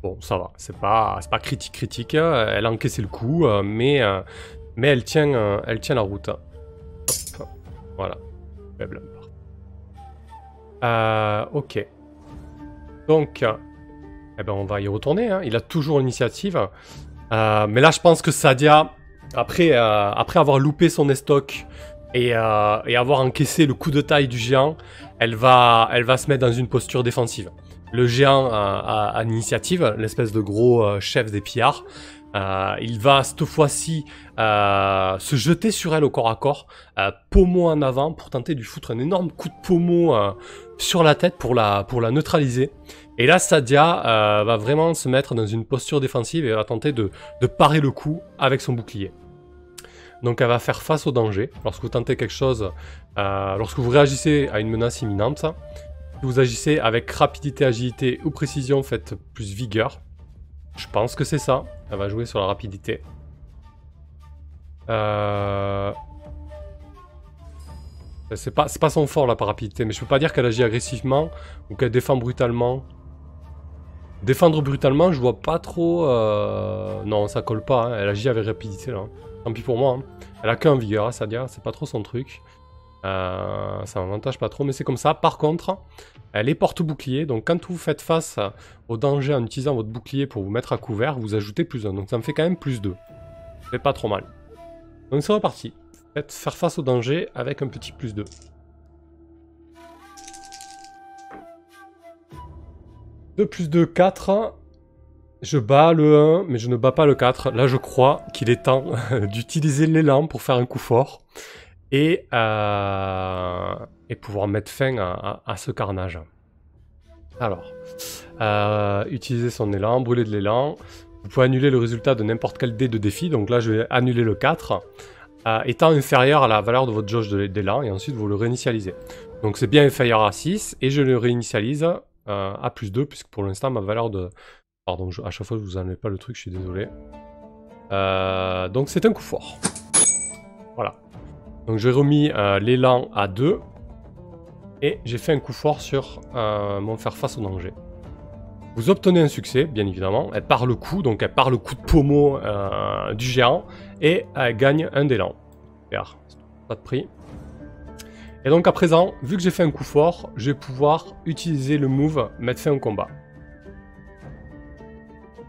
Bon, ça va, c'est pas critique. Elle a encaissé le coup, mais elle tient la route. Hop, voilà. Faible. Ok. Donc, eh ben on va y retourner. Hein. Il a toujours l'initiative. Mais là, je pense que Sadia, après avoir loupé son estoc et avoir encaissé le coup de taille du géant, elle va se mettre dans une posture défensive. Le géant a l'initiative, l'espèce de gros chef des pillards. Il va cette fois-ci se jeter sur elle au corps à corps, pommeau en avant pour tenter de lui foutre un énorme coup de pommeau sur la tête pour la neutraliser. Et là, Sadia va vraiment se mettre dans une posture défensive et va tenter de parer le coup avec son bouclier. Donc elle va faire face au danger. Lorsque vous tentez quelque chose, lorsque vous réagissez à une menace imminente, si vous agissez avec rapidité, agilité ou précision, faites plus vigueur. Je pense que c'est ça. Elle va jouer sur la rapidité. C'est pas son fort là par rapidité, mais je peux pas dire qu'elle agit agressivement ou qu'elle défend brutalement. Défendre brutalement, je vois pas trop... Non, ça colle pas, hein. Elle agit avec rapidité là. Tant pis pour moi. Hein. Elle a qu'un vigueur, hein, Sadia, c'est pas trop son truc. Ça m'avantage pas trop, mais c'est comme ça. Par contre, elle est porte-bouclier, donc quand vous faites face au danger en utilisant votre bouclier pour vous mettre à couvert, vous ajoutez plus 1, donc ça me fait quand même plus 2. C'est pas trop mal. Donc c'est reparti. Faites faire face au danger avec un petit plus 2. 2 plus 2, 4. Je bats le 1, mais je ne bats pas le 4. Là, je crois qu'il est temps d'utiliser l'élan pour faire un coup fort. Et pouvoir mettre fin à ce carnage. Alors, utiliser son élan, brûler de l'élan. Vous pouvez annuler le résultat de n'importe quel dé de défi. Donc là, je vais annuler le 4, étant inférieur à la valeur de votre jauge d'élan, et ensuite vous le réinitialisez. Donc c'est bien inférieur à 6, et je le réinitialise à plus 2, puisque pour l'instant, ma valeur de... Pardon, à chaque fois, je vous enlève pas le truc, je suis désolé. Donc c'est un coup fort. Voilà. Donc j'ai remis l'élan à 2. Et j'ai fait un coup fort sur mon faire face au danger. Vous obtenez un succès, bien évidemment. Elle part le coup, donc elle part le coup de pommeau du géant. Et elle gagne un d'élan. Super, pas de prix. Et donc à présent, vu que j'ai fait un coup fort, je vais pouvoir utiliser le move mettre fin au combat.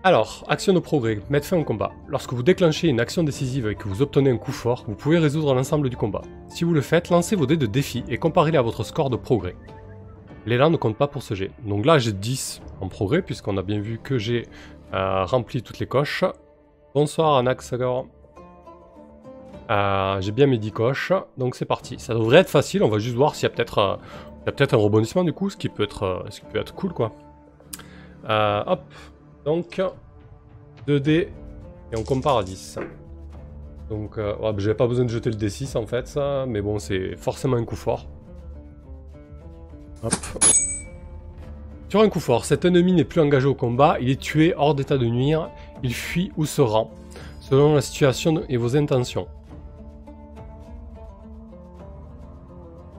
Alors, action de progrès, mettre fin au combat. Lorsque vous déclenchez une action décisive et que vous obtenez un coup fort, vous pouvez résoudre l'ensemble du combat. Si vous le faites, lancez vos dés de défi et comparez-les à votre score de progrès. L'élan ne compte pas pour ce jet. Donc là, j'ai 10 en progrès, puisqu'on a bien vu que j'ai rempli toutes les coches. Bonsoir Anaxagor. J'ai bien mes 10 coches, donc c'est parti. Ça devrait être facile, on va juste voir s'il y a peut-être un rebondissement du coup, ce qui peut être cool quoi. Hop. Donc, 2D, et on compare à 10. Donc, ouais, j'avais pas besoin de jeter le D6 en fait, ça, mais bon, c'est forcément un coup fort. Hop. Sur un coup fort, cet ennemi n'est plus engagé au combat, il est tué hors d'état de nuire, il fuit ou se rend, selon la situation et vos intentions.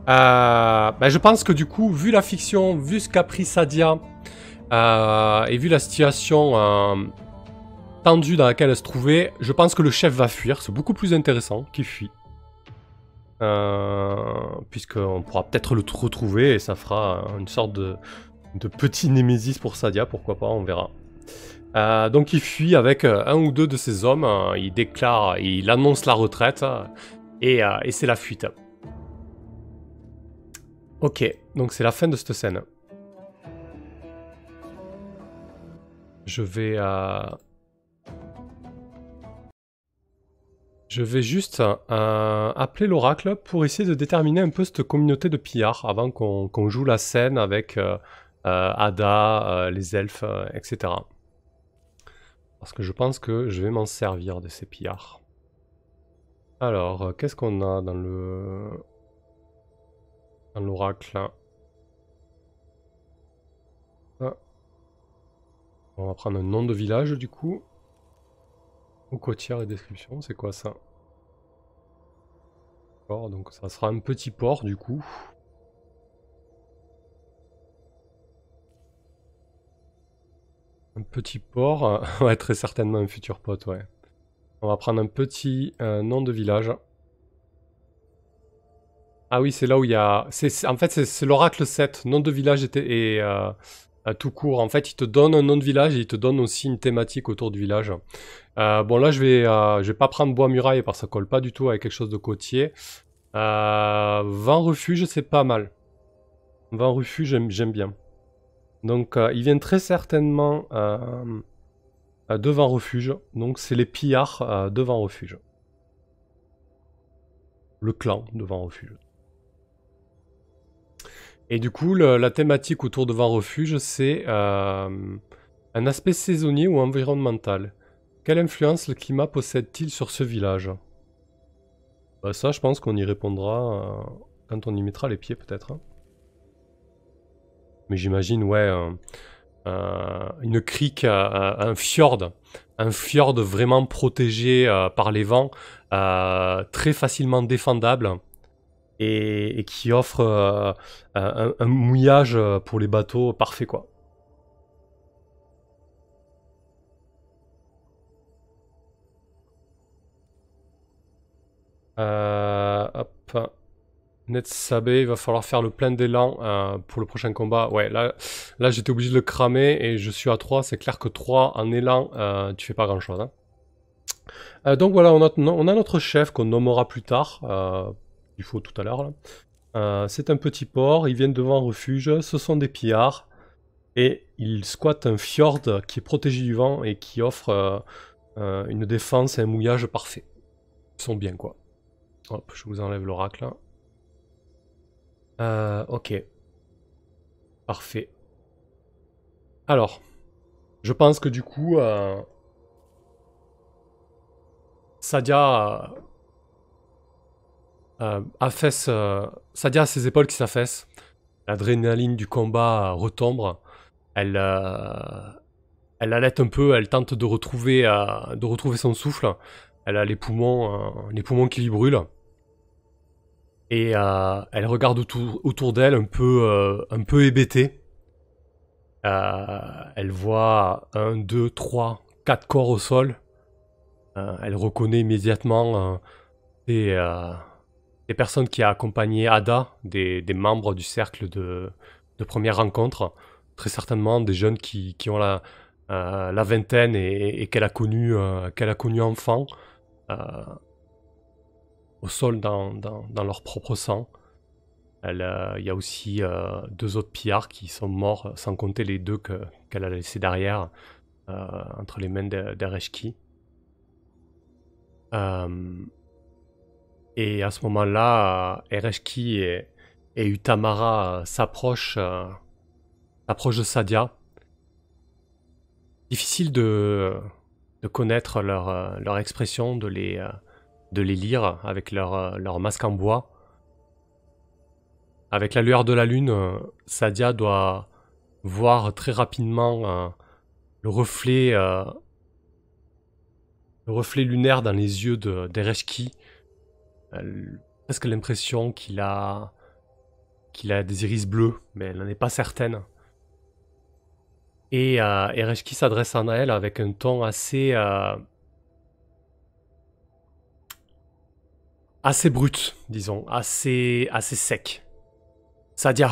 Je pense que du coup, vu la fiction, vu ce qu'a pris Sadia, et vu la situation tendue dans laquelle elle se trouvait, je pense que le chef va fuir. C'est beaucoup plus intéressant qu'il fuit. Puisqu'on pourra peut-être le retrouver et ça fera une sorte de petit némésis pour Sadia, pourquoi pas, on verra. Donc il fuit avec un ou deux de ses hommes, il annonce la retraite et c'est la fuite. Ok, donc c'est la fin de cette scène. Je vais juste appeler l'oracle pour essayer de déterminer un peu cette communauté de pillards avant qu'on joue la scène avec Ada, les elfes, etc. Parce que je pense que je vais m'en servir de ces pillards. Alors, qu'est-ce qu'on a dans l'oracle? On va prendre un nom de village du coup. Ou côtière et description, c'est quoi ça? D'accord, donc ça sera un petit port du coup. Un petit port, ouais, très certainement un futur pote, ouais. On va prendre un petit nom de village. Ah oui, c'est là où il y a... En fait, c'est l'oracle 7, nom de village et tout court. En fait, il te donne un nom de village et il te donne aussi une thématique autour du village. Bon, là, je vais pas prendre bois muraille parce que ça colle pas du tout avec quelque chose de côtier. Vent refuge, c'est pas mal. Vent refuge, j'aime bien. Donc, ils viennent très certainement de Vent refuge. Donc, c'est les pillards de Vent refuge. Le clan de Vent refuge. Et du coup, la thématique autour de Vent refuge, c'est un aspect saisonnier ou environnemental. Quelle influence le climat possède-t-il sur ce village? Bah ça, je pense qu'on y répondra quand on y mettra les pieds, peut-être. Hein. Mais j'imagine, ouais, une crique, un fjord vraiment protégé par les vents, très facilement défendable, et qui offre un mouillage pour les bateaux parfait, quoi. Hop. Netsabé, il va falloir faire le plein d'élan pour le prochain combat. Ouais, là j'étais obligé de le cramer et je suis à 3. C'est clair que 3 en élan, tu fais pas grand chose. Hein. Donc voilà, on a notre chef qu'on nommera plus tard. Il faut tout à l'heure. C'est un petit port, ils viennent devant un refuge. Ce sont des pillards. Et ils squattent un fjord qui est protégé du vent et qui offre une défense et un mouillage parfait. Ils sont bien, quoi. Hop, je vous enlève l'oracle. Ok. Parfait. Alors, je pense que du coup, Sadia affaisse. Sadia a ses épaules qui s'affaissent. L'adrénaline du combat retombe. Elle halète un peu, elle tente de retrouver son souffle. Elle a les poumons qui lui brûlent. Et elle regarde autour d'elle un peu hébétée. Elle voit 1, 2, 3, 4 corps au sol. Elle reconnaît immédiatement des personnes qui a accompagné Ada, des membres du cercle de première rencontre. Très certainement des jeunes qui ont la vingtaine et qu'elle a connu enfant. Au sol dans leur propre sang. Il y a aussi 2 autres pillards qui sont morts, sans compter les 2 qu'elle a laissés derrière, entre les mains d'Ereshki. Et à ce moment-là, Ereshki et Utamara s'approchent de Sadia. Difficile de connaître leur expression, de les lire avec leur masque en bois. Avec la lueur de la lune, Sadia doit voir très rapidement le reflet lunaire dans les yeux d'Ereshki. Presque l'impression qu'il a des iris bleus, mais elle n'en est pas certaine. Et Ereshki s'adresse à elle avec un ton assez brut, disons, assez sec. Sadia,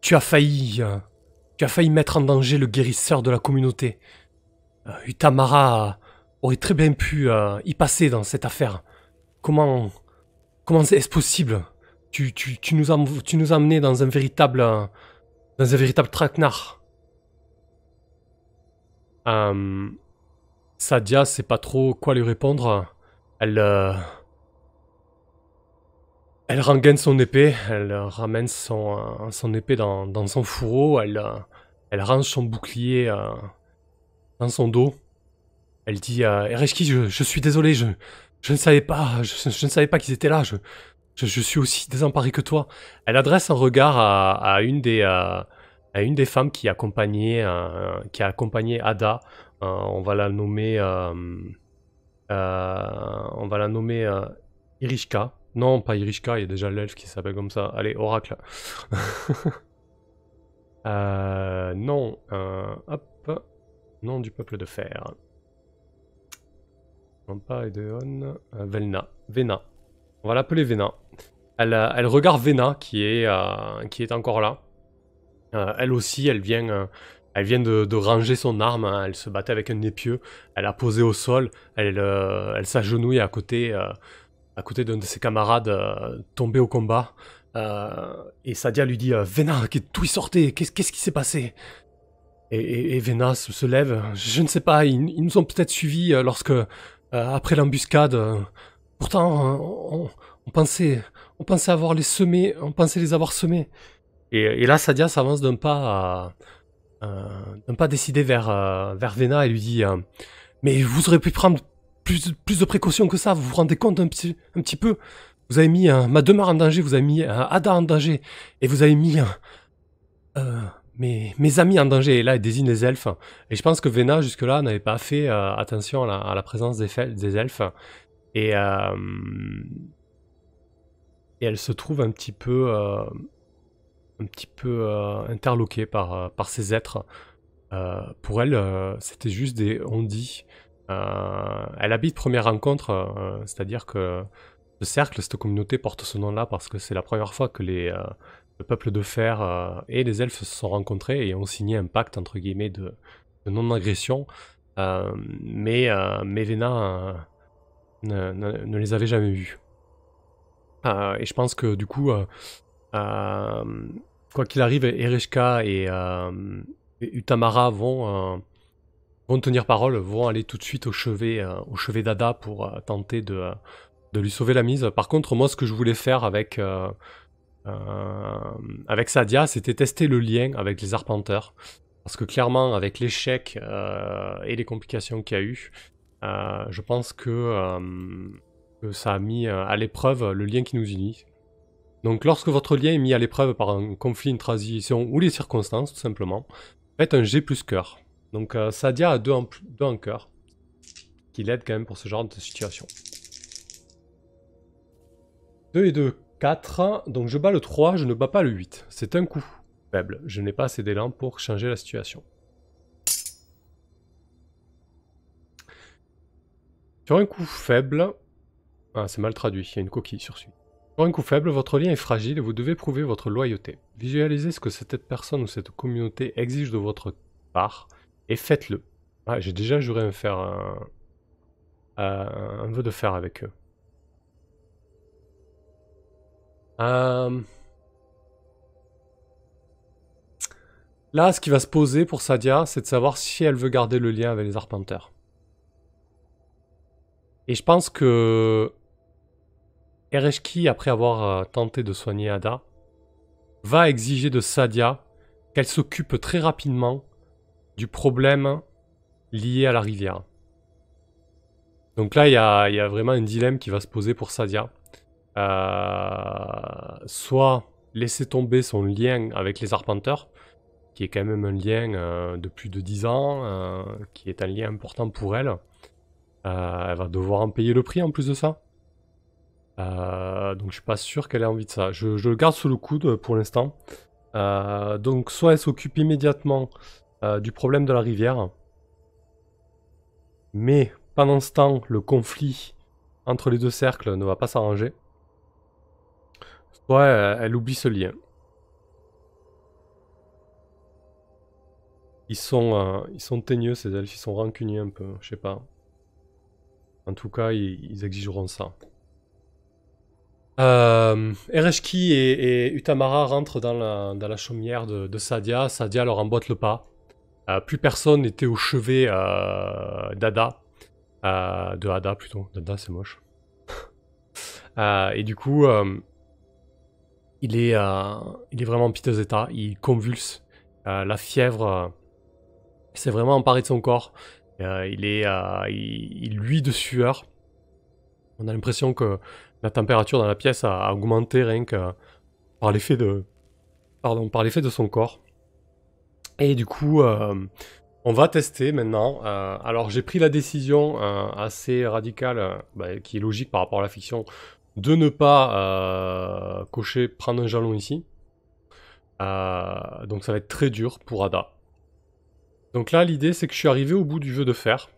tu as failli mettre en danger le guérisseur de la communauté. Utamara aurait très bien pu y passer dans cette affaire. Comment est-ce possible? tu nous as emmenés dans un véritable traquenard. Sadia sait pas trop quoi lui répondre. Elle rengaine son épée, elle ramène son épée dans son fourreau, elle range son bouclier dans son dos. Elle dit Ereshki, je suis désolé, je ne savais pas, je ne savais pas qu'ils étaient là, je suis aussi désemparé que toi. Elle adresse un regard à une des femmes qui accompagnait Ada. On va la nommer Irishka. Non, pas Irishka, il y a déjà l'elfe qui s'appelle comme ça. Allez, Oracle. Non, hop. Nom du peuple de fer. Non pas Edeon. Velna. Vena. On va l'appeler Vena. Elle regarde Vena qui est encore là. Elle aussi, elle vient de ranger son arme. Hein. Elle se battait avec un épieu. Elle a posé au sol. Elle s'agenouille à côté d'un de ses camarades tombé au combat. Et Sadia lui dit Vena, d'où il sortait? Qu'est-ce qui s'est passé? Et Vena se lève. Je ne sais pas, ils nous ont peut-être suivis après l'embuscade. Pourtant, on pensait avoir les semés, on pensait les avoir semés. Et là, Sadia s'avance d'un pas décidé vers Vena et lui dit mais vous aurez pu prendre plus de précautions que ça, vous vous rendez compte un petit peu? Vous avez mis ma demeure en danger, vous avez mis Ada en danger, et vous avez mis mes amis en danger. Et là, elle désigne les elfes. Et je pense que Vena, jusque-là, n'avait pas fait attention à la présence des elfes. Et elle se trouve un petit peu interloquée par ces êtres. Pour elle, c'était juste des on-dit. Elle habite première rencontre, c'est-à-dire que ce cercle, cette communauté porte ce nom-là parce que c'est la première fois que le peuple de fer et les elfes se sont rencontrés et ont signé un pacte entre guillemets de non-agression. Mais Vena ne les avait jamais vus. Et je pense que du coup, quoi qu'il arrive, Ereshka et Utamara vont tenir parole, vont aller tout de suite au chevet d'Ada pour tenter de lui sauver la mise. Par contre, moi, ce que je voulais faire avec Sadia, c'était tester le lien avec les arpenteurs. Parce que clairement, avec l'échec et les complications qu'il y a eu, je pense que ça a mis à l'épreuve le lien qui nous unit. Donc lorsque votre lien est mis à l'épreuve par un conflit, une transition ou les circonstances, tout simplement, faites un G plus cœur. Donc Sadia a 2 en cœur, qui l'aide quand même pour ce genre de situation. 2 et 2, 4. Donc je bats le 3, je ne bats pas le 8. C'est un coup faible. Je n'ai pas assez d'élan pour changer la situation. Sur un coup faible... Ah, c'est mal traduit, il y a une coquille sur celui. Sur un coup faible, votre lien est fragile et vous devez prouver votre loyauté. Visualisez ce que cette personne ou cette communauté exige de votre part et faites-le. Ah, j'ai déjà juré me faire un vœu de fer avec eux. Là, ce qui va se poser pour Sadia, c'est de savoir si elle veut garder le lien avec les arpenteurs. Et je pense que Ereshki, après avoir tenté de soigner Ada, va exiger de Sadia qu'elle s'occupe très rapidement du problème lié à la rivière. Donc là, il y a vraiment un dilemme qui va se poser pour Sadia. Soit laisser tomber son lien avec les arpenteurs, qui est quand même un lien de plus de 10 ans, qui est un lien important pour elle. Elle va devoir en payer le prix en plus de ça. Donc je suis pas sûr qu'elle ait envie de ça. Je le garde sous le coude pour l'instant. Donc soit elle s'occupe immédiatement du problème de la rivière, mais pendant ce temps, le conflit entre les deux cercles ne va pas s'arranger. Soit elle oublie ce lien. Ils sont teigneux ces elfes, ils sont rancuniers un peu, je sais pas. En tout cas, ils exigeront ça. Ereshki et Utamara rentrent dans la chaumière de Sadia. Sadia leur emboîte le pas. Plus personne n'était au chevet d'Ada. De Ada plutôt. Dada, c'est moche. Et du coup, il est vraiment en piteux état. Il convulse. La fièvre s'est vraiment emparée de son corps. Il luit de sueur. On a l'impression que la température dans la pièce a augmenté rien que par l'effet de son corps. Et du coup, on va tester maintenant. Alors j'ai pris la décision assez radicale, qui est logique par rapport à la fiction, de ne pas cocher prendre un jalon ici. Donc ça va être très dur pour Ada. Donc là l'idée c'est que je suis arrivé au bout du jeu de fer.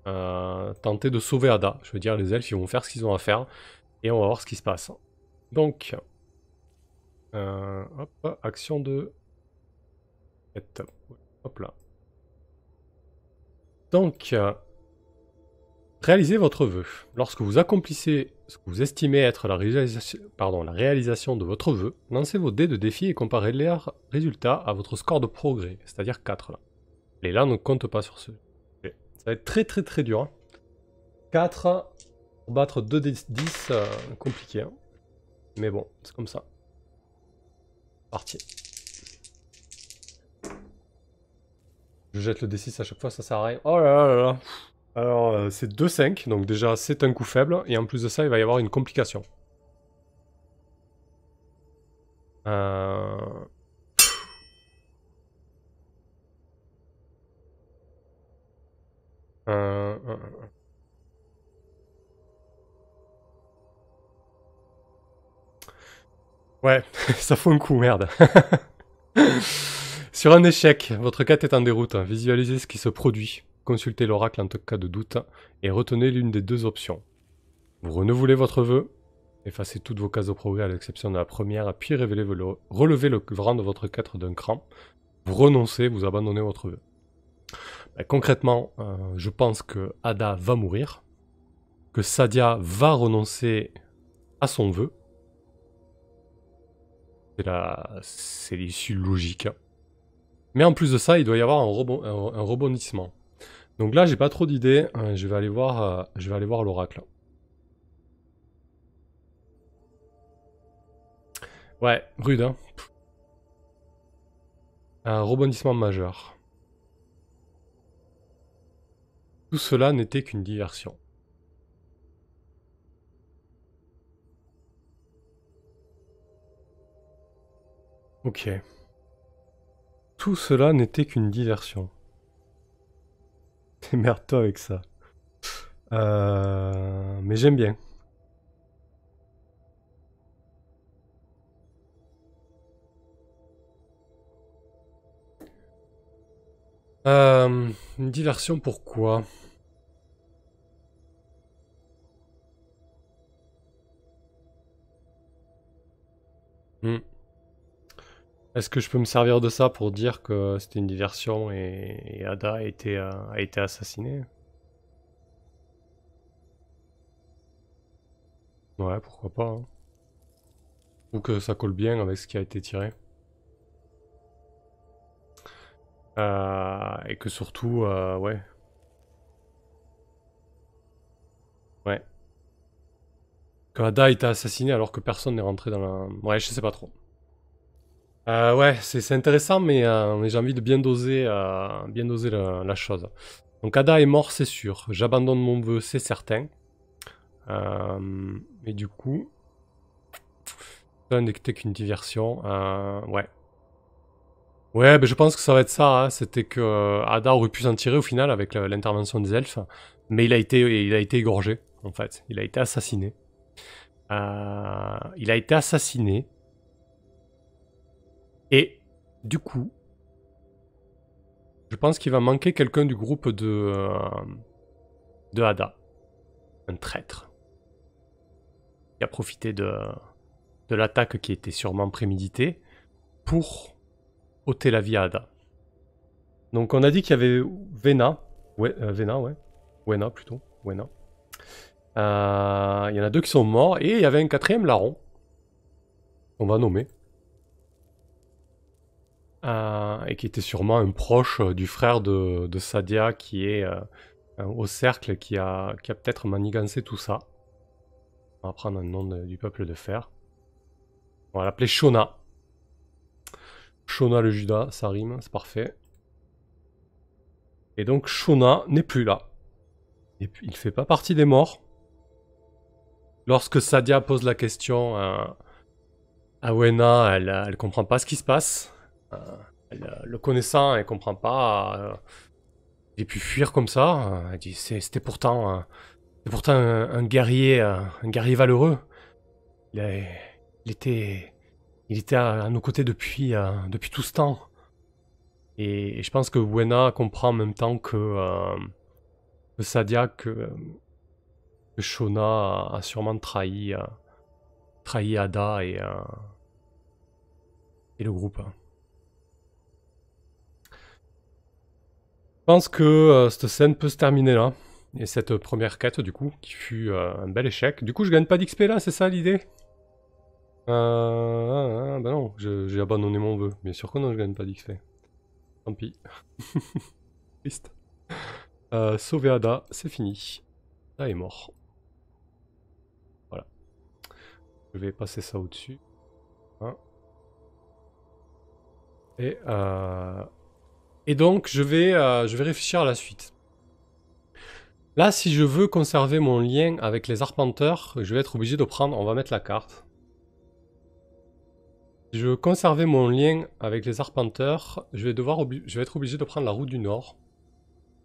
Tenter de sauver Ada. Je veux dire, les elfes ils vont faire ce qu'ils ont à faire. Et on va voir ce qui se passe. Donc, hop, action de... Hop là. Donc, réalisez votre vœu. Lorsque vous accomplissez ce que vous estimez être la réalisation de votre vœu, lancez vos dés de défi et comparez leurs résultats à votre score de progrès, c'est-à-dire 4 là. Et là, on ne compte pas sur ce. Okay. Ça va être très très très dur. Hein. 4 pour battre 2 des 10, compliqué. Hein. Mais bon, c'est comme ça. Parti. Je jette le D6 à chaque fois, ça sert à rien. Oh là là là là. Alors, c'est 2-5, donc déjà c'est un coup faible, et en plus de ça, il va y avoir une complication. Ouais, ça fout un coup, merde. Sur un échec, votre quête est en déroute. Visualisez ce qui se produit. Consultez l'oracle en cas de doute et retenez l'une des deux options. Vous renouvelez votre vœu, effacez toutes vos cases de progrès à l'exception de la première, puis relevez le rang de votre quête d'un cran. Vous renoncez, vous abandonnez votre vœu. Concrètement, je pense que Ada va mourir, que Sadia va renoncer à son vœu. C'est l'issue logique. Mais en plus de ça, il doit y avoir un rebondissement. Donc là, j'ai pas trop d'idées. Je vais aller voir l'oracle. Ouais, rude, hein. Un rebondissement majeur. Tout cela n'était qu'une diversion. Ok. Tout cela n'était qu'une diversion. Démerde-toi avec ça. Mais j'aime bien. Une diversion pourquoi? Est-ce que je peux me servir de ça pour dire que c'était une diversion et Ada a été assassinée? Ouais, pourquoi pas. Hein. Ou que ça colle bien avec ce qui a été tiré. Et que surtout, ouais. Ouais. Que Ada a été assassinée alors que personne n'est rentré dans la... Ouais, je sais pas trop. Ouais, c'est intéressant, mais j'ai envie de bien doser la chose. Donc Ada est mort, c'est sûr. J'abandonne mon vœu, c'est certain. Et du coup... Ça n'était qu'une diversion. Ouais. Ouais, ben je pense que ça va être ça. Hein. C'était que Ada aurait pu s'en tirer au final avec l'intervention des elfes. Mais il a été égorgé, en fait. Il a été assassiné. Et du coup, je pense qu'il va manquer quelqu'un du groupe de Ada. Un traître. Qui a profité de l'attaque qui était sûrement préméditée pour ôter la vie à Ada. Donc on a dit qu'il y avait Vena. Ouais, Vena, ouais. Wena plutôt. Wena. Il y en a 2 qui sont morts et il y avait un 4e larron. on va nommer. Et qui était sûrement un proche du frère de Sadia qui est au cercle, qui a peut-être manigancé tout ça. On va prendre un nom du peuple de fer. On va l'appeler Shona. Shona le Judas, ça rime, c'est parfait. Et donc Shona n'est plus là. Et puis il fait pas partie des morts. Lorsque Sadia pose la question à Wena, elle comprend pas ce qui se passe. Le connaissant, elle comprend pas. Il a pu fuir comme ça. Elle dit c'était pourtant un guerrier valeureux. Il était à nos côtés depuis tout ce temps. Et je pense que Wena comprend en même temps que Sadia que Shona a sûrement trahi Ada et le groupe. Je pense que cette scène peut se terminer là. Et cette première quête, du coup, qui fut un bel échec. Du coup, je gagne pas d'XP là, c'est ça l'idée? Bah non, j'ai abandonné mon vœu. Bien sûr que non, je gagne pas d'XP. Tant pis. Triste. Sauver Ada, c'est fini. Ada est mort. Voilà. Je vais passer ça au-dessus. Hein. Et donc, je vais réfléchir à la suite. Là, si je veux conserver mon lien avec les arpenteurs, je vais être obligé de prendre... On va mettre la carte. Si je veux conserver mon lien avec les arpenteurs, je vais être obligé de prendre la route du Nord.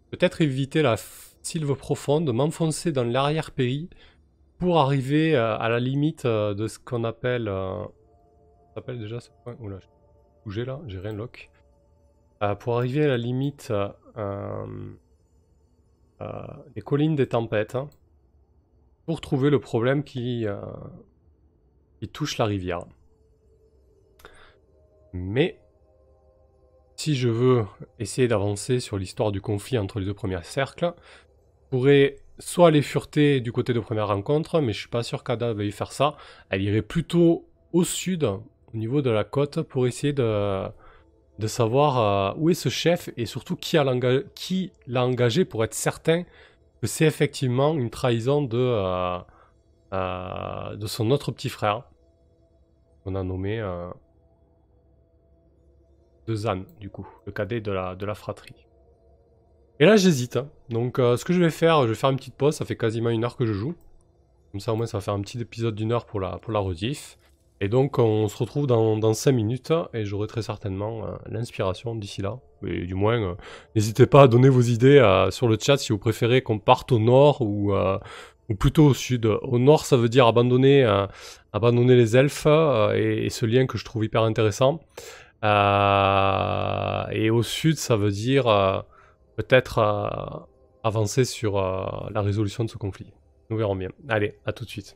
Peut-être éviter la sylve profonde, m'enfoncer dans l'arrière-pays pour arriver à la limite de ce qu'on appelle... ça s'appelle déjà ce point? Oula, j'ai bougé là, j'ai rien lock. Pour arriver à la limite des collines des tempêtes, hein, pour trouver le problème qui touche la rivière. Mais si je veux essayer d'avancer sur l'histoire du conflit entre les deux premiers cercles, je pourrais soit aller fureter du côté de première rencontre, mais je suis pas sûr qu'Ada veuille faire ça. Elle irait plutôt au sud, au niveau de la côte, pour essayer de savoir où est ce chef et surtout qui l'a engagé pour être certain que c'est effectivement une trahison de son autre petit frère. On a nommé de Zan, du coup, le cadet de la fratrie. Et là j'hésite, hein. Donc ce que je vais faire une petite pause, ça fait quasiment 1 heure que je joue. Comme ça au moins ça va faire un petit épisode d'1 heure pour la rediff. Et donc on se retrouve dans 5 minutes et j'aurai très certainement l'inspiration d'ici là. Et du moins, n'hésitez pas à donner vos idées sur le chat si vous préférez qu'on parte au nord ou plutôt au sud. Au nord ça veut dire abandonner les elfes et ce lien que je trouve hyper intéressant. Et au sud ça veut dire peut-être avancer sur la résolution de ce conflit. Nous verrons bien. Allez, à tout de suite.